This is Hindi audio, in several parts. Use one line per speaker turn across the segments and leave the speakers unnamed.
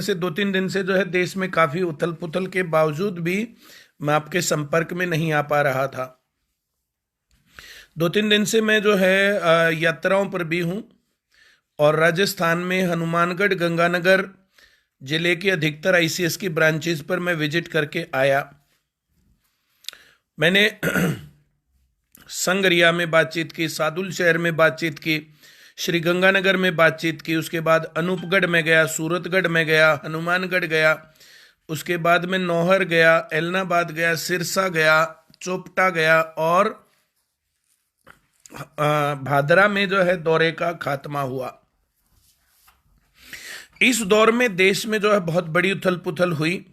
से 2-3 दिन से जो है देश में काफी उथल पुथल के बावजूद भी मैं आपके संपर्क में नहीं आ पा रहा था। 2-3 दिन से मैं जो है यात्राओं पर भी हूँ और राजस्थान में हनुमानगढ़ गंगानगर जिले की अधिकतर आईसीएस की ब्रांचेस पर मैं विजिट करके आया। मैंने संगरिया में बातचीत की, सादुल शहर में बातचीत की, श्री गंगानगर में बातचीत की, उसके बाद अनूपगढ़ में गया, सूरतगढ़ में गया, हनुमानगढ़ गया, उसके बाद में नौहर गया, एलनाबाद गया, सिरसा गया, चोपटा गया और भादरा में जो है दौरे का खात्मा हुआ। इस दौर में देश में जो है बहुत बड़ी उथल पुथल हुई।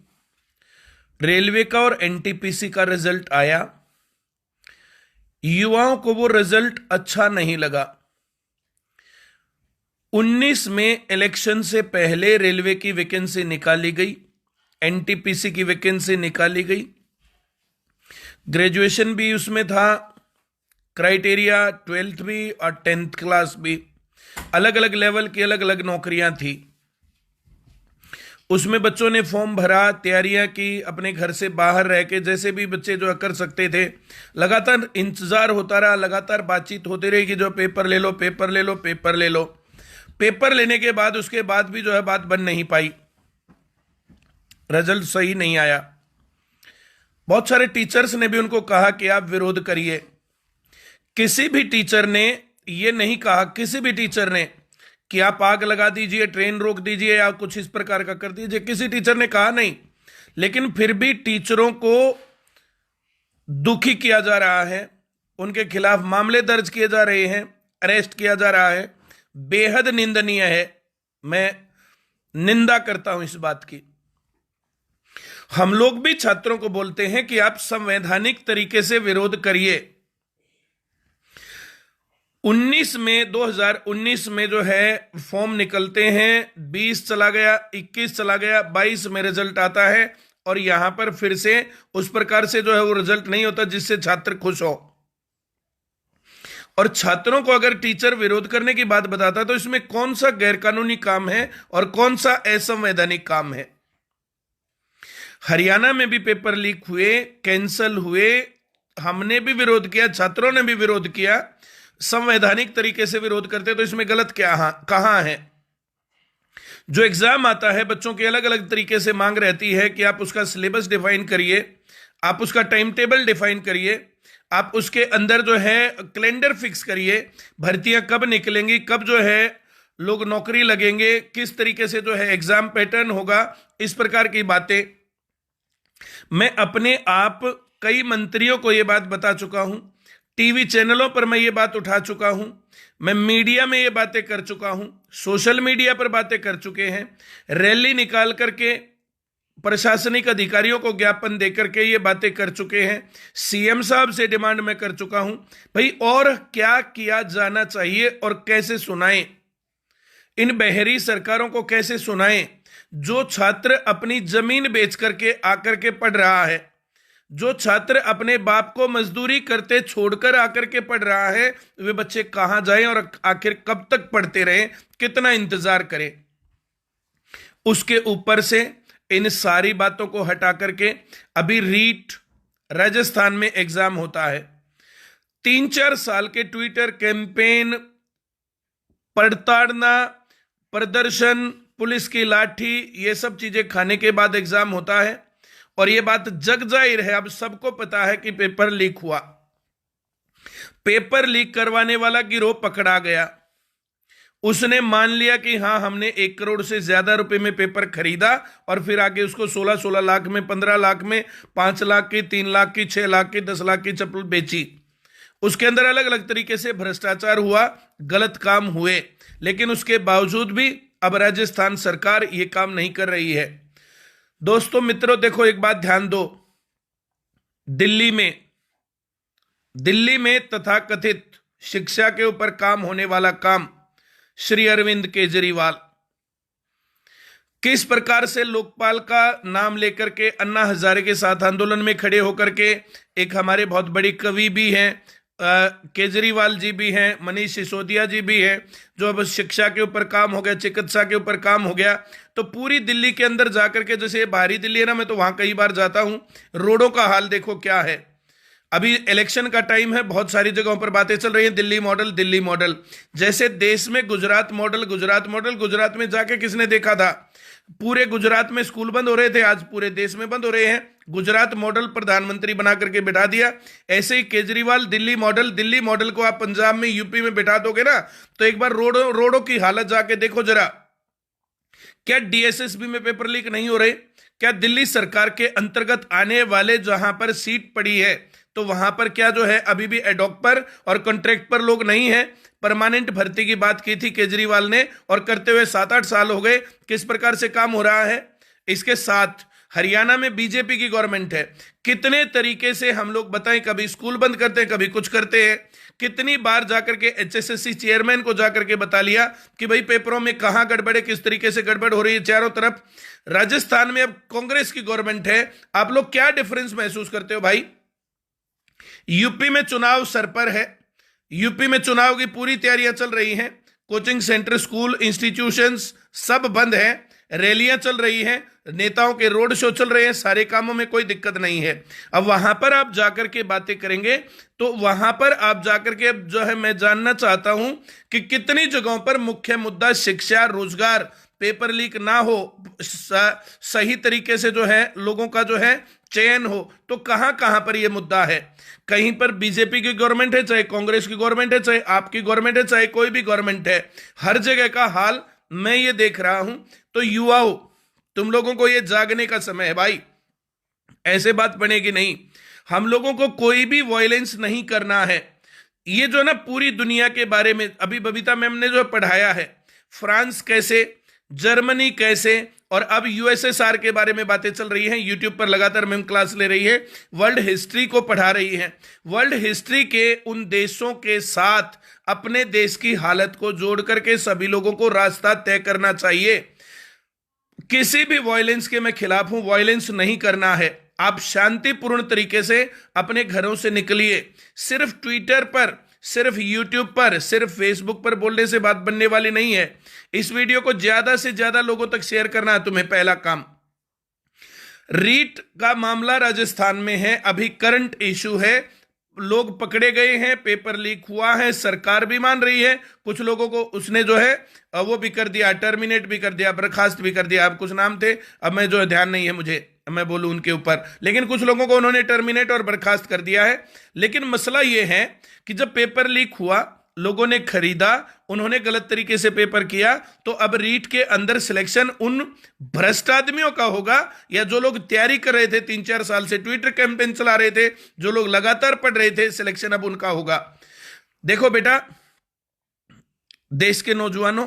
रेलवे का और एनटीपीसी का रिजल्ट आया। युवाओं को वो रिजल्ट अच्छा नहीं लगा। 19 में इलेक्शन से पहले रेलवे की वैकेंसी निकाली गई, एनटीपीसी की वैकेंसी निकाली गई, ग्रेजुएशन भी उसमें था, क्राइटेरिया 12th भी और 10th क्लास भी, अलग अलग लेवल की अलग अलग नौकरियां थी। उसमें बच्चों ने फॉर्म भरा, तैयारियां की, अपने घर से बाहर रह के जैसे भी बच्चे जो कर सकते थे। लगातार इंतजार होता रहा, लगातार बातचीत होती रही कि जो पेपर ले लो, पेपर ले लो, पेपर ले लो। पेपर लेने के बाद उसके बाद भी जो है बात बन नहीं पाई, रिजल्ट सही नहीं आया। बहुत सारे टीचर्स ने भी उनको कहा कि आप विरोध करिए। किसी भी टीचर ने ये नहीं कहा, किसी भी टीचर ने, कि आप आग लगा दीजिए, ट्रेन रोक दीजिए या कुछ इस प्रकार का कर दीजिए, किसी टीचर ने कहा नहीं। लेकिन फिर भी टीचरों को दुखी किया जा रहा है, उनके खिलाफ मामले दर्ज किए जा रहे हैं, अरेस्ट किया जा रहा है। बेहद निंदनीय है। मैं निंदा करता हूं इस बात की। हम लोग भी छात्रों को बोलते हैं कि आप संवैधानिक तरीके से विरोध करिए। 2019 में जो है फॉर्म निकलते हैं, 20 चला गया, 21 चला गया, 22 में रिजल्ट आता है और यहां पर फिर से उस प्रकार से जो है वो रिजल्ट नहीं होता जिससे छात्र खुश हो। और छात्रों को अगर टीचर विरोध करने की बात बताता तो इसमें कौन सा गैरकानूनी काम है और कौन सा असंवैधानिक काम है। हरियाणा में भी पेपर लीक हुए, कैंसल हुए, हमने भी विरोध किया, छात्रों ने भी विरोध किया। संवैधानिक तरीके से विरोध करते तो इसमें गलत क्या कहां है। जो एग्जाम आता है, बच्चों की अलग अलग तरीके से मांग रहती है कि आप उसका सिलेबस डिफाइन करिए, आप उसका टाइम टेबल डिफाइन करिए, आप उसके अंदर जो है कैलेंडर फिक्स करिए, भर्तियां कब निकलेंगी, कब जो है लोग नौकरी लगेंगे, किस तरीके से जो है एग्जाम पैटर्न होगा, इस प्रकार की बातें। मैं अपने आप कई मंत्रियों को यह बात बता चुका हूं, टीवी चैनलों पर मैं ये बात उठा चुका हूं, मैं मीडिया में ये बातें कर चुका हूं, सोशल मीडिया पर बातें कर चुके हैं, रैली निकाल करके प्रशासनिक अधिकारियों को ज्ञापन देकर के ये बातें कर चुके हैं, सीएम साहब से डिमांड मैं कर चुका हूं। भाई और क्या किया जाना चाहिए और कैसे सुनाएं, इन बहरी सरकारों को कैसे सुनाएं। जो छात्र अपनी जमीन बेच करके आकर के पढ़ रहा है, जो छात्र अपने बाप को मजदूरी करते छोड़कर आकर के पढ़ रहा है, वे बच्चे कहां जाएं और आखिर कब तक पढ़ते रहें, कितना इंतजार करें। उसके ऊपर से इन सारी बातों को हटा करके अभी रीट राजस्थान में एग्जाम होता है। 3-4 साल के ट्विटर कैंपेन, पड़ताड़ना, प्रदर्शन, पुलिस की लाठी, ये सब चीजें खाने के बाद एग्जाम होता है। और यह बात जग जाहिर है, अब सबको पता है कि पेपर लीक हुआ। पेपर लीक करवाने वाला गिरोह पकड़ा गया। उसने मान लिया कि हां हमने 1 करोड़ से ज्यादा रुपए में पेपर खरीदा और फिर आगे उसको 16 लाख में, 15 लाख में, 5 लाख की, 3 लाख की, 6 लाख की, 10 लाख की चप्पल बेची। उसके अंदर अलग अलग तरीके से भ्रष्टाचार हुआ, गलत काम हुए। लेकिन उसके बावजूद भी अब राजस्थान सरकार यह काम नहीं कर रही है। दोस्तों मित्रों, देखो एक बात ध्यान दो। दिल्ली में तथाकथित शिक्षा के ऊपर काम होने वाला काम श्री अरविंद केजरीवाल किस प्रकार से लोकपाल का नाम लेकर के अन्ना हजारे के साथ आंदोलन में खड़े होकर के, एक हमारे बहुत बड़ी कवि भी हैं केजरीवाल जी भी हैं, मनीष सिसोदिया जी भी हैं, जो अब शिक्षा के ऊपर काम हो गया, चिकित्सा के ऊपर काम हो गया। तो पूरी दिल्ली के अंदर जाकर के, जैसे बाहरी दिल्ली है ना, मैं तो वहां कई बार जाता हूं, रोडों का हाल देखो क्या है। अभी इलेक्शन का टाइम है, बहुत सारी जगहों पर बातें चल रही हैं, दिल्ली मॉडल, दिल्ली मॉडल। जैसे देश में गुजरात मॉडल, गुजरात मॉडल, गुजरात में जाके किसने देखा था? पूरे गुजरात में स्कूल बंद हो रहे थे, आज पूरे देश में बंद हो रहे हैं। गुजरात मॉडल प्रधानमंत्री बना करके बिठा दिया। ऐसे ही केजरीवाल दिल्ली मॉडल, दिल्ली मॉडल को आप पंजाब में, यूपी में बिठा दोगे ना, तो एक बार रोडों की हालत जाके देखो जरा। क्या डीएसएसबी में पेपर लीक नहीं हो रहे? क्या दिल्ली सरकार के अंतर्गत आने वाले जहां पर सीट पड़ी है, तो वहां पर क्या जो है अभी भी एडॉक पर और कॉन्ट्रैक्ट पर लोग नहीं है? परमानेंट भर्ती की बात की थी केजरीवाल ने, और करते हुए 7-8 साल हो गए। किस प्रकार से काम हो रहा है? इसके साथ हरियाणा में बीजेपी की गवर्नमेंट है। कितने तरीके से हम लोग बताएं, कभी स्कूल बंद करते हैं, कभी कुछ करते हैं। कितनी बार जाकर के एचएसएससी चेयरमैन को जाकर के बता लिया कि भाई पेपरों में कहां गड़बड़ है, किस तरीके से गड़बड़ हो रही है चारों तरफ। राजस्थान में अब कांग्रेस की गवर्नमेंट है, आप लोग क्या डिफरेंस महसूस करते हो भाई? यूपी में चुनाव सर पर है, यूपी में चुनाव की पूरी तैयारियां चल रही हैं। कोचिंग सेंटर, स्कूल, इंस्टीट्यूशंस सब बंद हैं, रैलियां चल रही हैं, नेताओं के रोड शो चल रहे हैं, सारे कामों में कोई दिक्कत नहीं है। अब वहां पर आप जाकर के बातें करेंगे, तो वहां पर आप जाकर के अब जो है मैं जानना चाहता हूं कि कितनी जगहों पर मुख्य मुद्दा शिक्षा, रोजगार, पेपर लीक ना हो, सही तरीके से जो है लोगों का जो है चयन हो, तो कहां कहां पर यह मुद्दा है? कहीं पर बीजेपी की गवर्नमेंट है, चाहे कांग्रेस की गवर्नमेंट है, चाहे आपकी गवर्नमेंट है, चाहे कोई भी गवर्नमेंट है, हर जगह का हाल मैं ये देख रहा हूं। तो युवाओं, तुम लोगों को ये जागने का समय है भाई, ऐसे बात बनेगी नहीं। हम लोगों को कोई भी वायलेंस नहीं करना है। ये जो ना पूरी दुनिया के बारे में अभी बबीता मैम ने जो पढ़ाया है, फ्रांस कैसे, जर्मनी कैसे, और अब यूएसएसआर के बारे में बातें चल रही हैं। यूट्यूब पर लगातार मैम क्लास ले रही है, वर्ल्ड हिस्ट्री को पढ़ा रही है। वर्ल्ड हिस्ट्री के उन देशों के साथ अपने देश की हालत को जोड़ करके सभी लोगों को रास्ता तय करना चाहिए। किसी भी वायलेंस के मैं खिलाफ हूं, वायलेंस नहीं करना है। आप शांतिपूर्ण तरीके से अपने घरों से निकलिए। सिर्फ ट्विटर पर, सिर्फ यूट्यूब पर, सिर्फ फेसबुक पर बोलने से बात बनने वाली नहीं है। इस वीडियो को ज्यादा से ज्यादा लोगों तक शेयर करना है तुम्हें पहला काम। रीट का मामला राजस्थान में है, अभी करंट इशू है, लोग पकड़े गए हैं, पेपर लीक हुआ है, सरकार भी मान रही है। कुछ लोगों को उसने जो है वो भी कर दिया, टर्मिनेट भी कर दिया, बर्खास्त भी कर दिया। अब कुछ नाम थे, अब मैं जो है ध्यान नहीं है मुझे, मैं बोलूं उनके ऊपर, लेकिन कुछ लोगों को उन्होंने टर्मिनेट और बर्खास्त कर दिया है। लेकिन मसला यह है कि जब पेपर लीक हुआ, लोगों ने खरीदा, उन्होंने गलत तरीके से पेपर किया, तो अब रीट के अंदर सिलेक्शन उन भ्रष्ट आदमियों का होगा, या जो लोग तैयारी कर रहे थे 3-4 साल से, ट्विटर कैंपेन चला रहे थे, जो लोग लगातार पढ़ रहे थे, सिलेक्शन अब उनका होगा। देखो बेटा, देश के नौजवानों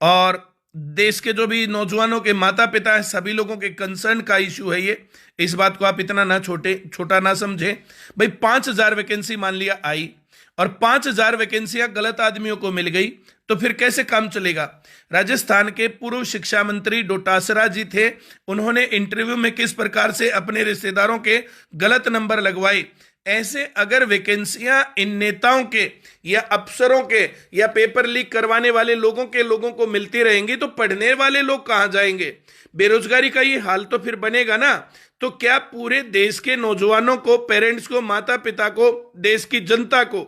और देश के जो भी नौजवानों के माता पिता हैं, सभी लोगों के कंसर्न का इशू है ये। इस बात को आप इतना ना छोटा ना समझें भाई। 5,000 वैकेंसी मान लिया आई, और 5,000 वैकेंसियां गलत आदमियों को मिल गई, तो फिर कैसे काम चलेगा? राजस्थान के पूर्व शिक्षा मंत्री डोटासरा जी थे, उन्होंने इंटरव्यू में किस प्रकार से अपने रिश्तेदारों के गलत नंबर लगवाए। ऐसे अगर वैकेंसियां इन नेताओं के या अफसरों के या पेपर लीक करवाने वाले लोगों को मिलती रहेंगी, तो पढ़ने वाले लोग कहां जाएंगे? बेरोजगारी का ये हाल तो फिर बनेगा ना। तो क्या पूरे देश के नौजवानों को, पेरेंट्स को, माता पिता को, देश की जनता को,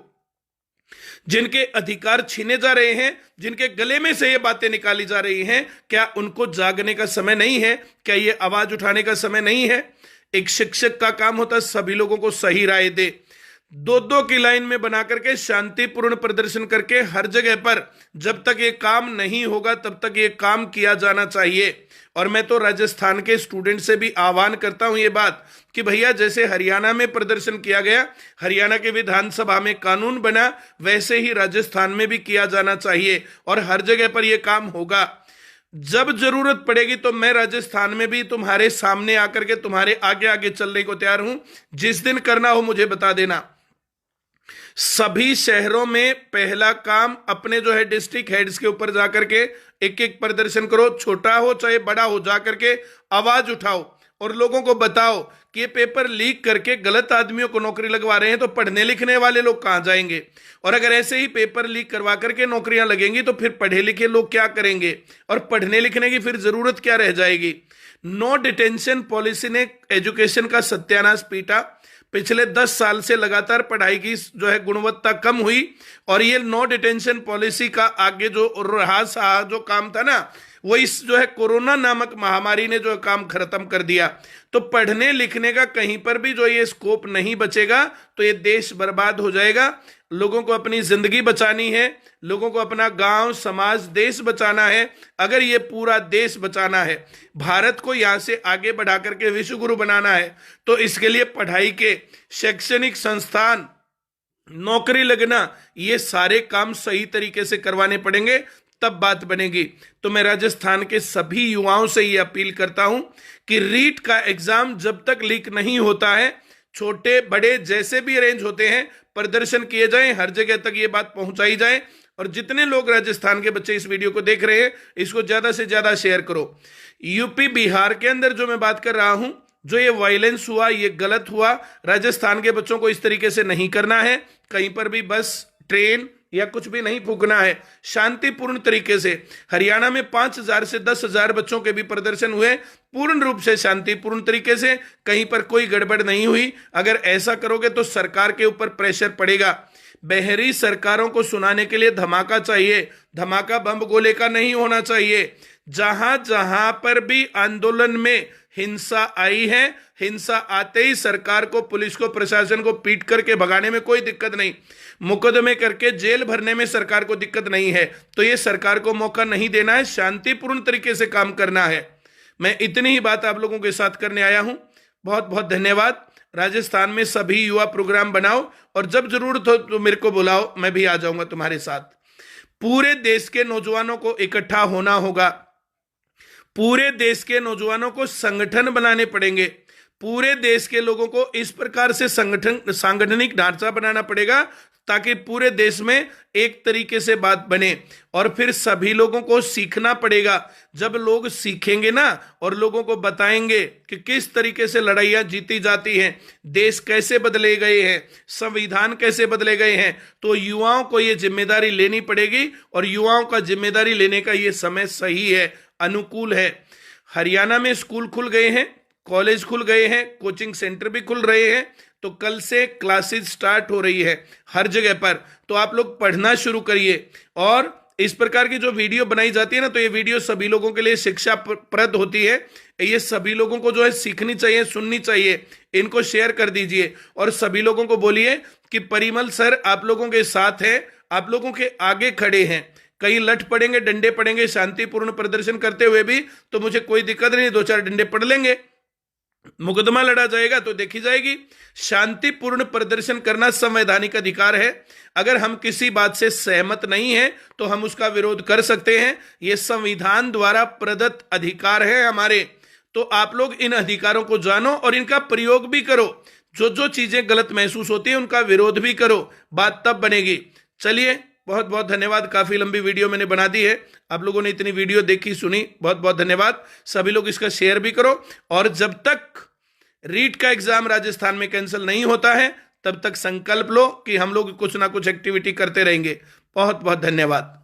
जिनके अधिकार छीने जा रहे हैं, जिनके गले में से ये बातें निकाली जा रही हैं, क्या उनको जागने का समय नहीं है? क्या ये आवाज उठाने का समय नहीं है? एक शिक्षक का काम होता है सभी लोगों को सही राय दे, 2-2 की लाइन में बना करके शांतिपूर्ण प्रदर्शन करके हर जगह पर, जब तक ये काम नहीं होगा तब तक ये काम किया जाना चाहिए। और मैं तो राजस्थान के स्टूडेंट से भी आह्वान करता हूं ये बात कि भैया, जैसे हरियाणा में प्रदर्शन किया गया, हरियाणा के विधानसभा में कानून बना, वैसे ही राजस्थान में भी किया जाना चाहिए, और हर जगह पर यह काम होगा। जब जरूरत पड़ेगी तो मैं राजस्थान में भी तुम्हारे सामने आकर के तुम्हारे आगे आगे चलने को तैयार हूं। जिस दिन करना हो मुझे बता देना। सभी शहरों में पहला काम अपने जो है डिस्ट्रिक्ट हेड्स के ऊपर जाकर के एक एक प्रदर्शन करो, छोटा हो चाहे बड़ा हो, जाकर के आवाज उठाओ और लोगों को बताओ कि ये पेपर लीक करके गलत आदमियों को नौकरी लगवा रहे हैं, तो पढ़ने लिखने वाले लोग कहां जाएंगे? और अगर ऐसे ही पेपर लीक करवा करके नौकरियां लगेंगी तो फिर पढ़े लिखे लोग क्या करेंगे? और पढ़ने लिखने की फिर जरूरत क्या रह जाएगी? नो डिटेंशन पॉलिसी ने एजुकेशन का सत्यानाश पीटा। पिछले 10 साल से लगातार पढ़ाई की जो है गुणवत्ता कम हुई, और ये नो डिटेंशन पॉलिसी का आगे जो रहा सा जो काम था ना, वो इस जो है कोरोना नामक महामारी ने जो काम खत्म कर दिया। तो पढ़ने लिखने का कहीं पर भी जो ये स्कोप नहीं बचेगा तो ये देश बर्बाद हो जाएगा। लोगों को अपनी जिंदगी बचानी है, लोगों को अपना गांव समाज देश बचाना है। अगर ये पूरा देश बचाना है, भारत को यहां से आगे बढ़ा करके विश्व गुरु बनाना है, तो इसके लिए पढ़ाई के शैक्षणिक संस्थान, नौकरी लगना, ये सारे काम सही तरीके से करवाने पड़ेंगे, तब बात बनेगी। तो मैं राजस्थान के सभी युवाओं से ये अपील करता हूं कि रीट का एग्जाम जब तक लीक नहीं होता है, छोटे बड़े जैसे भी अरेंज होते हैं, प्रदर्शन किए जाएं, हर जगह तक ये बात पहुंचाई जाए। और जितने लोग राजस्थान के बच्चे इस वीडियो को देख रहे हैं, इसको ज्यादा से ज्यादा शेयर करो। यूपी बिहार के अंदर जो मैं बात कर रहा हूं, जो ये वायलेंस हुआ, ये गलत हुआ, राजस्थान के बच्चों को इस तरीके से नहीं करना है। कहीं पर भी बस ट्रेन या कुछ भी नहीं फूकना है, शांतिपूर्ण तरीके से। हरियाणा में 5,000 से 10,000 बच्चों के भी प्रदर्शन हुए, पूर्ण रूप से शांतिपूर्ण तरीके से, कहीं पर कोई गड़बड़ नहीं हुई। अगर ऐसा करोगे तो सरकार के ऊपर प्रेशर पड़ेगा। बहरी सरकारों को सुनाने के लिए धमाका चाहिए, धमाका बम गोले का नहीं होना चाहिए। जहां जहां पर भी आंदोलन में हिंसा आई है, हिंसा आते ही सरकार को, पुलिस को, प्रशासन को पीट करके भगाने में कोई दिक्कत नहीं, मुकदमे करके जेल भरने में सरकार को दिक्कत नहीं है। तो ये सरकार को मौका नहीं देना है, शांतिपूर्ण तरीके से काम करना है। मैं इतनी ही बात आप लोगों के साथ करने आया हूं। बहुत बहुत धन्यवाद। राजस्थान में सभी युवा प्रोग्राम बनाओ, और जब जरूरत हो तो मेरे को बुलाओ, मैं भी आ जाऊंगा तुम्हारे साथ। पूरे देश के नौजवानों को इकट्ठा होना होगा, पूरे देश के नौजवानों को संगठन बनाने पड़ेंगे, पूरे देश के लोगों को इस प्रकार से सांगठनिक ढांचा बनाना पड़ेगा ताकि पूरे देश में एक तरीके से बात बने। और फिर सभी लोगों को सीखना पड़ेगा। जब लोग सीखेंगे ना और लोगों को बताएंगे कि किस तरीके से लड़ाइयां जीती जाती हैं, देश कैसे बदले गए हैं, संविधान कैसे बदले गए हैं, तो युवाओं को ये जिम्मेदारी लेनी पड़ेगी। और युवाओं का जिम्मेदारी लेने का ये समय सही है, अनुकूल है। हरियाणा में स्कूल खुल गए हैं, कॉलेज खुल गए हैं, कोचिंग सेंटर भी खुल रहे हैं, तो कल से क्लासेस स्टार्ट हो रही है हर जगह पर। तो आप लोग पढ़ना शुरू करिए। और इस प्रकार की जो वीडियो बनाई जाती है ना, तो ये वीडियो सभी लोगों के लिए शिक्षाप्रद होती है। ये सभी लोगों को जो है सीखनी चाहिए, सुननी चाहिए। इनको शेयर कर दीजिए और सभी लोगों को बोलिए कि परिमल सर आप लोगों के साथ है, आप लोगों के आगे खड़े हैं। कहीं लठ पड़ेंगे, डंडे पड़ेंगे शांतिपूर्ण प्रदर्शन करते हुए भी, तो मुझे कोई दिक्कत नहीं, 2-4 डंडे पड़ लेंगे, मुकदमा लड़ा जाएगा तो देखी जाएगी। शांतिपूर्ण प्रदर्शन करना संवैधानिक अधिकार है। अगर हम किसी बात से सहमत नहीं हैं तो हम उसका विरोध कर सकते हैं। यह संविधान द्वारा प्रदत्त अधिकार है हमारे। तो आप लोग इन अधिकारों को जानो और इनका प्रयोग भी करो। जो जो चीजें गलत महसूस होती है उनका विरोध भी करो, बात तब बनेगी। चलिए, बहुत बहुत धन्यवाद। काफी लंबी वीडियो मैंने बना दी है, आप लोगों ने इतनी वीडियो देखी सुनी, बहुत बहुत धन्यवाद। सभी लोग इसका शेयर भी करो। और जब तक रीट का एग्जाम राजस्थान में कैंसिल नहीं होता है, तब तक संकल्प लो कि हम लोग कुछ ना कुछ एक्टिविटी करते रहेंगे। बहुत बहुत धन्यवाद।